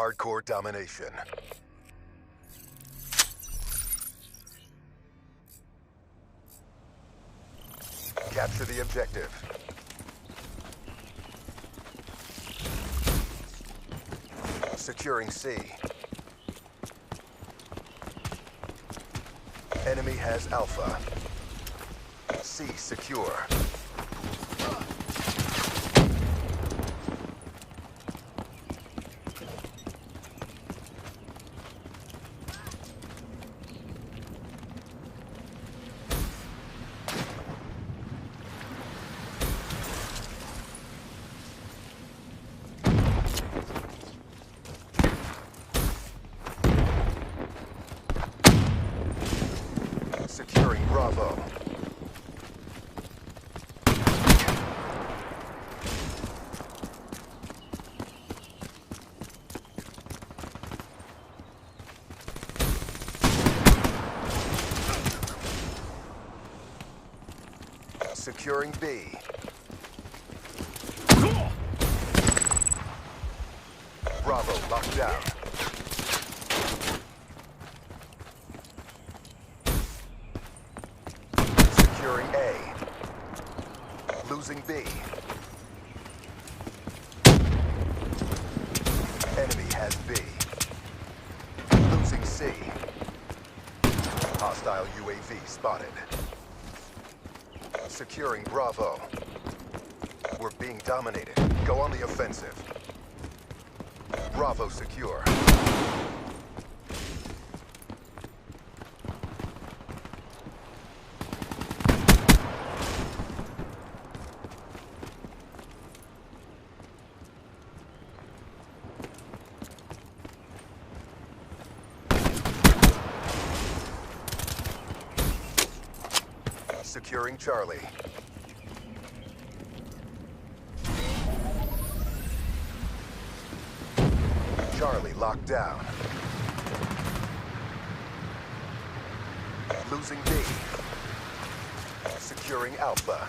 hardcore domination. Capture the objective. Securing C. Enemy has Alpha. C secure. Securing Bravo. Securing B. Bravo locked down. Securing A. Losing B. Enemy has B. Losing C. Hostile UAV spotted. Securing Bravo. We're being dominated. Go on the offensive. Bravo secure. Securing Charlie. Charlie locked down. Losing B. Securing Alpha.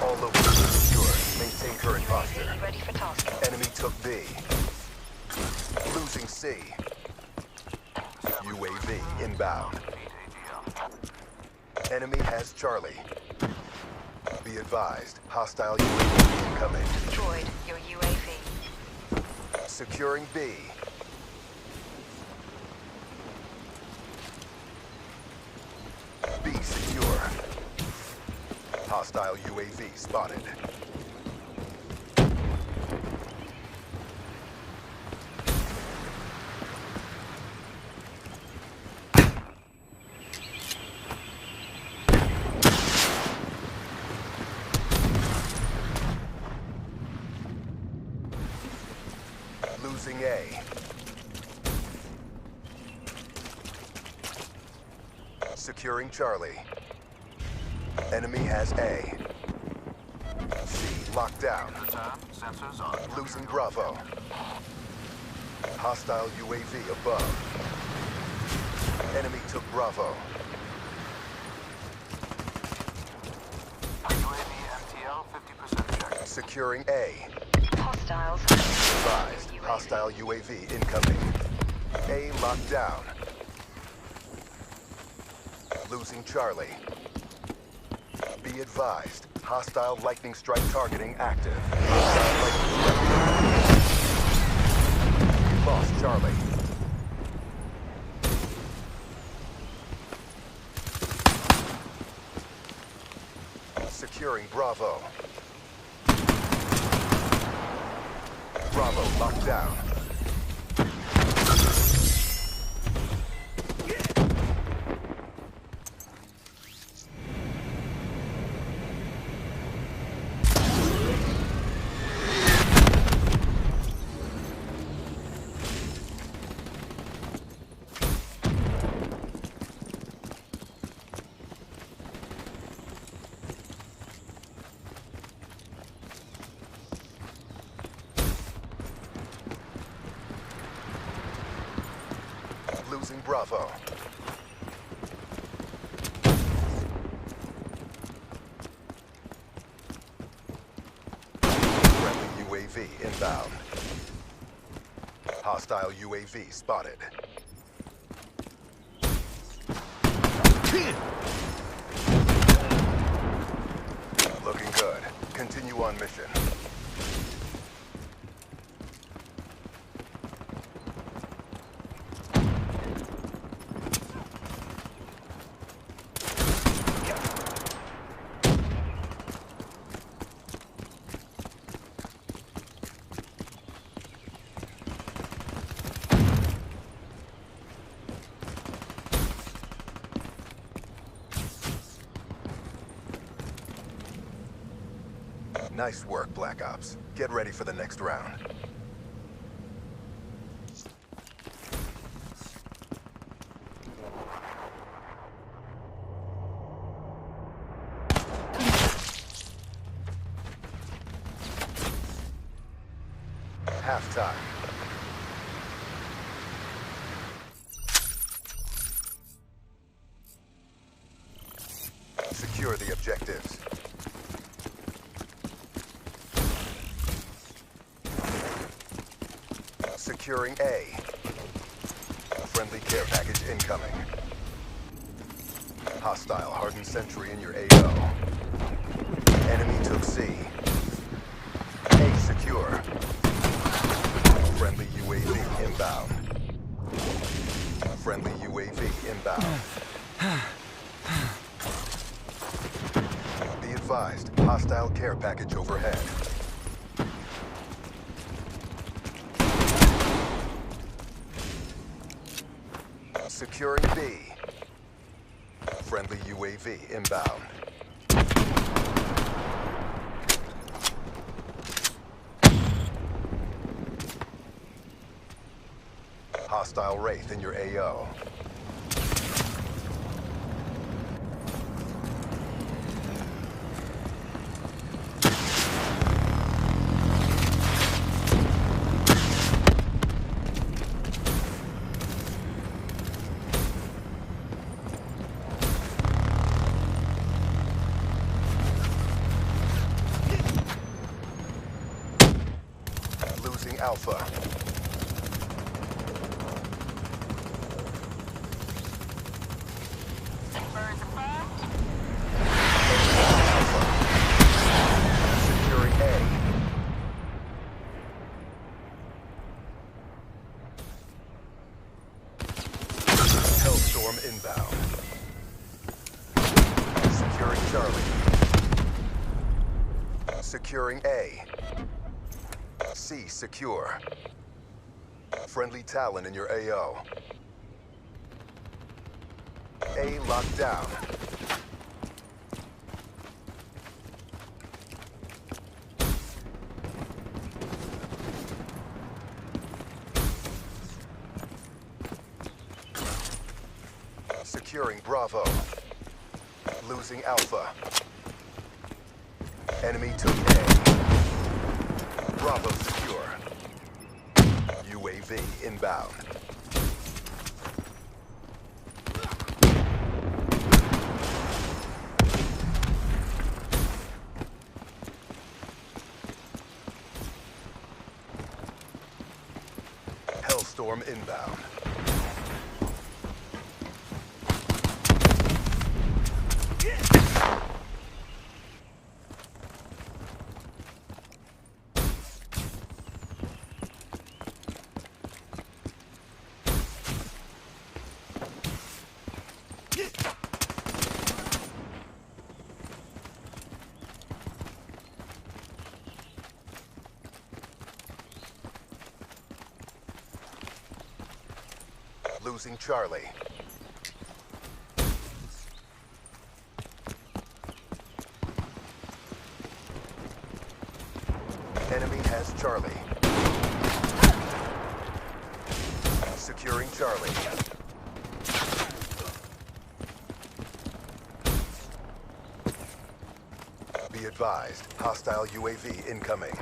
All locations secured. Maintain current posture. Ready for tasking. Enemy took B. Losing C. UAV inbound. Enemy has Charlie. Be advised, hostile UAV incoming. Destroyed your UAV. Securing B. B secure. Hostile UAV spotted. Losing A. Securing Charlie. Enemy has A. C locked down. Sensors on. Losing Bravo. Hostile UAV above. Enemy took Bravo. UAV MTL 50% check. Securing A. Hostiles. Advised, hostile UAV incoming. A locked down. Losing Charlie. Be advised, hostile lightning strike targeting active. Hostile lightning strike. We lost Charlie. Securing Bravo. Bravo locked down. Losing Bravo. UAV inbound. Hostile UAV spotted. Looking good. Continue on mission. Nice work, Black Ops. Get ready for the next round. Halftime. Secure the objectives. Securing A. Friendly care package incoming. Hostile hardened sentry in your AO. Enemy took C. A secure. Friendly UAV inbound. Friendly UAV inbound. Be advised, hostile care package overhead. Securing B. Friendly UAV inbound. Hostile Wraith in your AO. Losing Alpha. Securing A. Hellstorm inbound. Securing Charlie. Securing A. C secure. Friendly Talon in your AO. A locked down. Securing Bravo. Losing Alpha. Enemy took A. Bravo secure. UAV inbound. Hellstorm inbound. Losing Charlie. Enemy has Charlie. Securing Charlie. Be advised, hostile UAV incoming.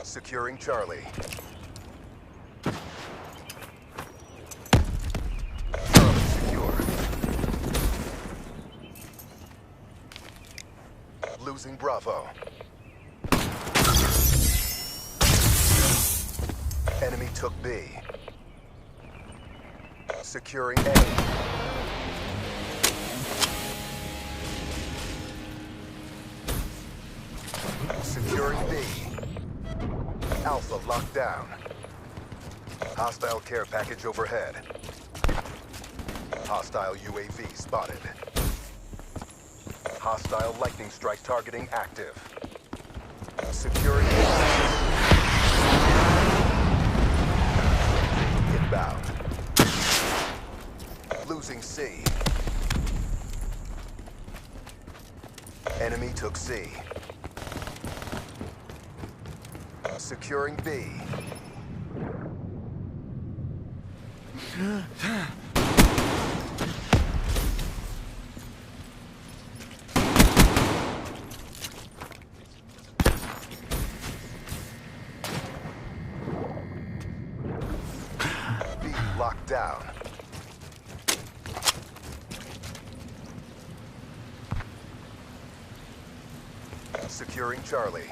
Securing Charlie. Charlie secure. Losing Bravo. took B. Securing A. Securing B. Alpha locked down. Hostile care package overhead. Hostile UAV spotted. Hostile lightning strike targeting active. Securing A. Inbound. Losing C. Enemy took C. Securing B. B locked down. Securing Charlie.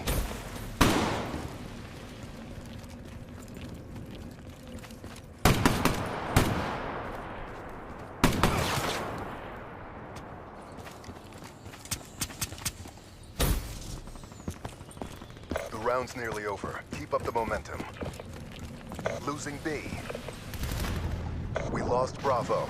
The round's nearly over. Keep up the momentum. Losing B. We lost Bravo.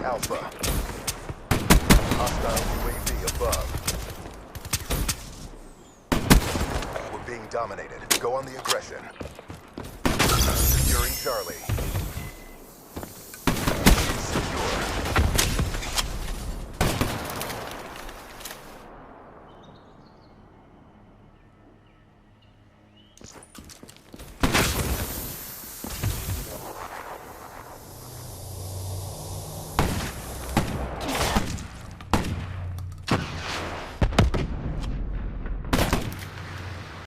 Alpha. Hostile UAV above. We're being dominated. Go on the aggression. Securing Charlie.